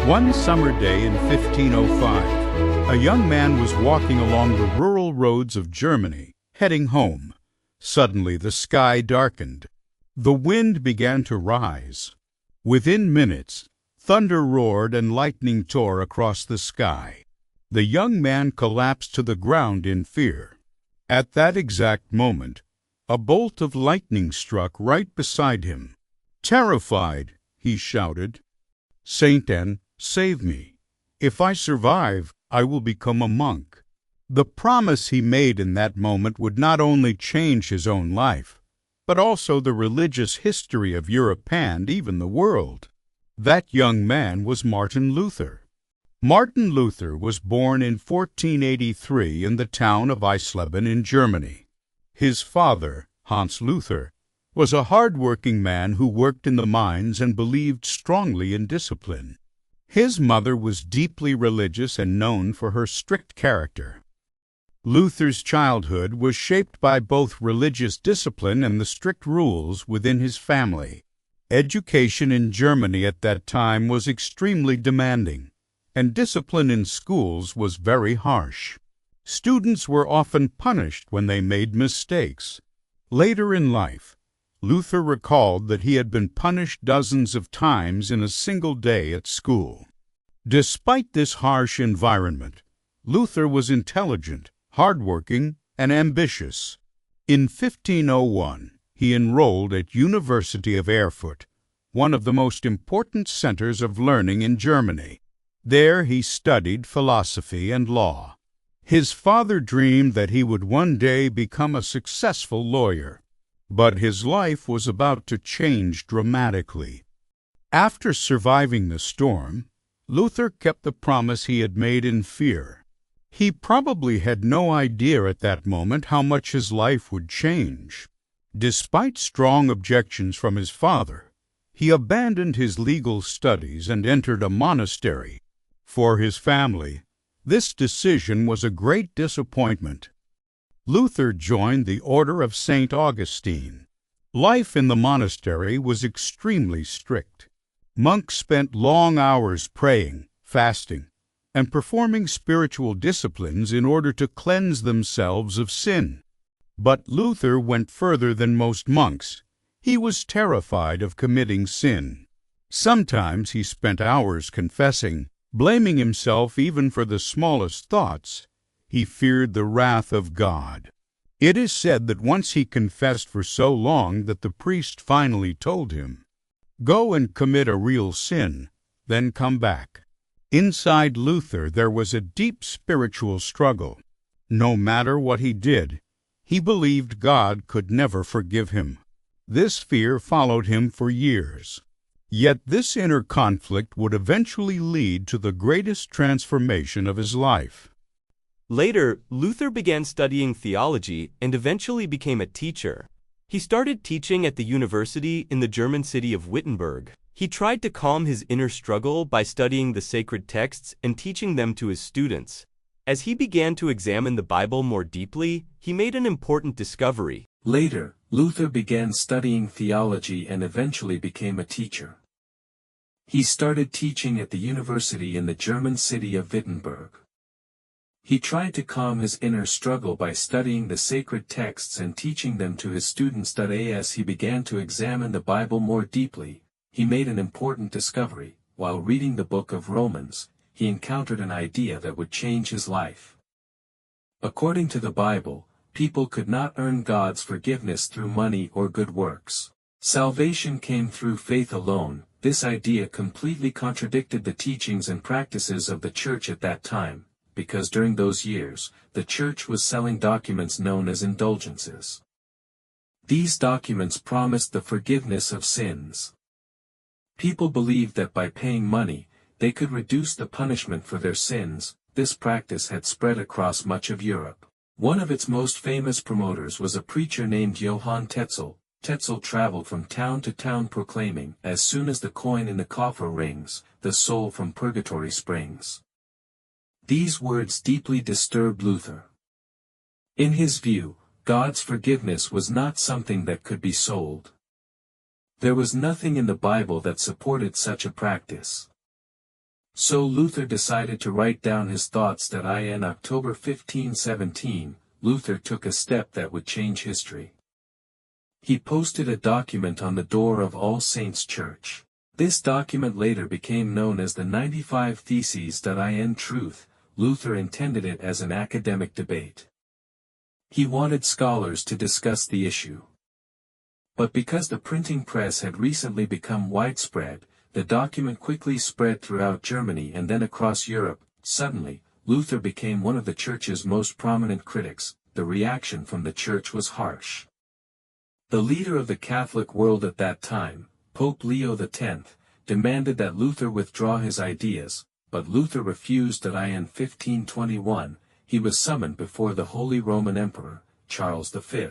One summer day in 1505, a young man was walking along the rural roads of Germany, heading home. Suddenly the sky darkened. The wind began to rise. Within minutes, thunder roared and lightning tore across the sky. The young man collapsed to the ground in fear. At that exact moment, a bolt of lightning struck right beside him. Terrified, he shouted, "Saint Anne, save me. If I survive, I will become a monk." The promise he made in that moment would not only change his own life, but also the religious history of Europe and even the world. That young man was Martin Luther. Martin Luther was born in 1483 in the town of Eisleben in Germany. His father, Hans Luther, was a hard-working man who worked in the mines and believed strongly in discipline. His mother was deeply religious and known for her strict character. Luther's childhood was shaped by both religious discipline and the strict rules within his family. Education in Germany at that time was extremely demanding, and discipline in schools was very harsh. Students were often punished when they made mistakes. Later in life, Luther recalled that he had been punished dozens of times in a single day at school. Despite this harsh environment, Luther was intelligent, hardworking, and ambitious. In 1501, he enrolled at University of Erfurt, one of the most important centers of learning in Germany. There he studied philosophy and law. His father dreamed that he would one day become a successful lawyer. But his life was about to change dramatically. After surviving the storm, Luther kept the promise he had made in fear. He probably had no idea at that moment how much his life would change. Despite strong objections from his father, he abandoned his legal studies and entered a monastery. For his family, this decision was a great disappointment. Luther joined the Order of St. Augustine. Life in the monastery was extremely strict. Monks spent long hours praying, fasting, and performing spiritual disciplines in order to cleanse themselves of sin. But Luther went further than most monks. He was terrified of committing sin. Sometimes he spent hours confessing, blaming himself even for the smallest thoughts. He feared the wrath of God. It is said that once he confessed for so long that the priest finally told him, "Go and commit a real sin, then come back." Inside Luther there was a deep spiritual struggle. No matter what he did, he believed God could never forgive him. This fear followed him for years. Yet this inner conflict would eventually lead to the greatest transformation of his life. Later, Luther began studying theology and eventually became a teacher. He started teaching at the university in the German city of Wittenberg. He tried to calm his inner struggle by studying the sacred texts and teaching them to his students. As he began to examine the Bible more deeply, he made an important discovery. Later, Luther began studying theology and eventually became a teacher. He started teaching at the university in the German city of Wittenberg. He tried to calm his inner struggle by studying the sacred texts and teaching them to his students. As he began to examine the Bible more deeply, he made an important discovery. While reading the book of Romans, he encountered an idea that would change his life. According to the Bible, people could not earn God's forgiveness through money or good works. Salvation came through faith alone. This idea completely contradicted the teachings and practices of the church at that time, because during those years, the church was selling documents known as indulgences. These documents promised the forgiveness of sins. People believed that by paying money, they could reduce the punishment for their sins. This practice had spread across much of Europe. One of its most famous promoters was a preacher named Johann Tetzel. Tetzel traveled from town to town proclaiming, "As soon as the coin in the coffer rings, the soul from purgatory springs." These words deeply disturbed Luther. In his view, God's forgiveness was not something that could be sold. There was nothing in the Bible that supported such a practice. So Luther decided to write down his thoughts that in October 1517, Luther took a step that would change history. He posted a document on the door of All Saints' Church. This document later became known as the 95 Theses. In truth, Luther intended it as an academic debate. He wanted scholars to discuss the issue. But because the printing press had recently become widespread, the document quickly spread throughout Germany and then across Europe. Suddenly, Luther became one of the Church's most prominent critics. The reaction from the Church was harsh. The leader of the Catholic world at that time, Pope Leo X, demanded that Luther withdraw his ideas, but Luther refused. In 1521, he was summoned before the Holy Roman Emperor, Charles V.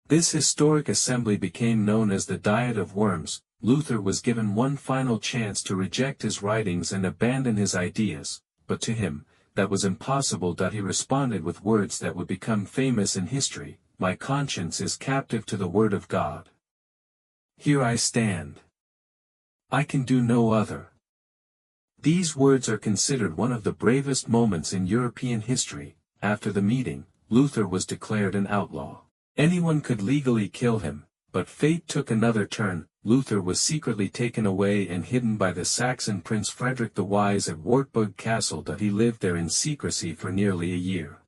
This historic assembly became known as the Diet of Worms. Luther was given one final chance to reject his writings and abandon his ideas, but to him, that was impossible. He responded with words that would become famous in history: "My conscience is captive to the word of God. Here I stand. I can do no other." These words are considered one of the bravest moments in European history. After the meeting, Luther was declared an outlaw. Anyone could legally kill him, but fate took another turn. Luther was secretly taken away and hidden by the Saxon Prince Frederick the Wise at Wartburg Castle. He lived there in secrecy for nearly a year.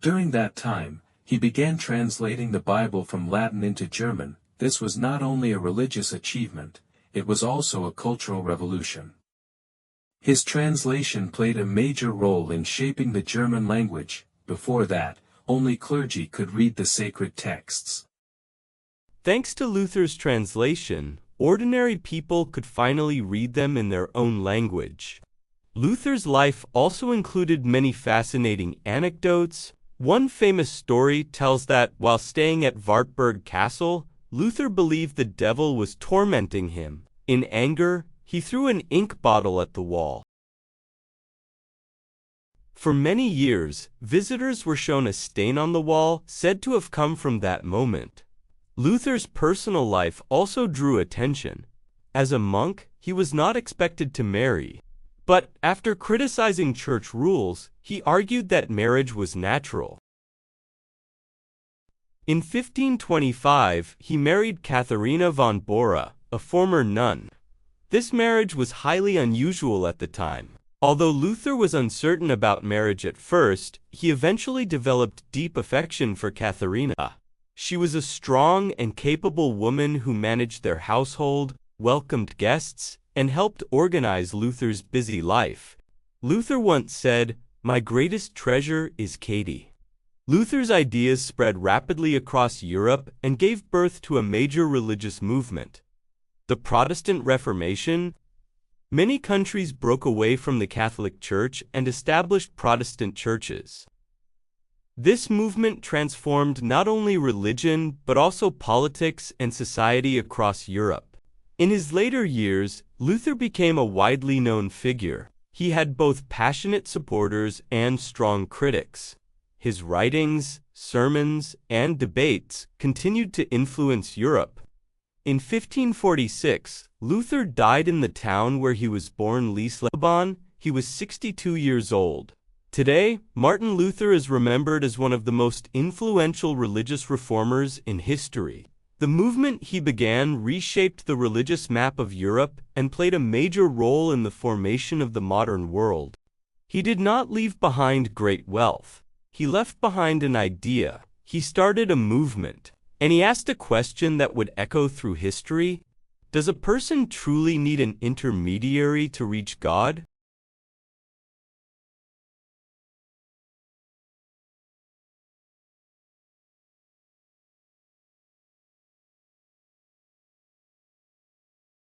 During that time, he began translating the Bible from Latin into German. This was not only a religious achievement, it was also a cultural revolution. His translation played a major role in shaping the German language. Before that, only clergy could read the sacred texts. Thanks to Luther's translation, ordinary people could finally read them in their own language. Luther's life also included many fascinating anecdotes. One famous story tells that, while staying at Wartburg Castle, Luther believed the devil was tormenting him. In anger, he threw an ink bottle at the wall. For many years, visitors were shown a stain on the wall, said to have come from that moment. Luther's personal life also drew attention. As a monk, he was not expected to marry. But after criticizing church rules, he argued that marriage was natural. In 1525, he married Katharina von Bora, a former nun. This marriage was highly unusual at the time. Although Luther was uncertain about marriage at first, he eventually developed deep affection for Katharina. She was a strong and capable woman who managed their household, welcomed guests, and helped organize Luther's busy life. Luther once said, "My greatest treasure is Katie." Luther's ideas spread rapidly across Europe and gave birth to a major religious movement, the Protestant Reformation. Many countries broke away from the Catholic Church and established Protestant churches. This movement transformed not only religion but also politics and society across Europe. In his later years, Luther became a widely known figure. He had both passionate supporters and strong critics. His writings, sermons, and debates continued to influence Europe. In 1546, Luther died in the town where he was born, Liesleben. He was 62 years old. Today, Martin Luther is remembered as one of the most influential religious reformers in history. The movement he began reshaped the religious map of Europe and played a major role in the formation of the modern world. He did not leave behind great wealth. He left behind an idea. He started a movement. And he asked a question that would echo through history: does a person truly need an intermediary to reach God?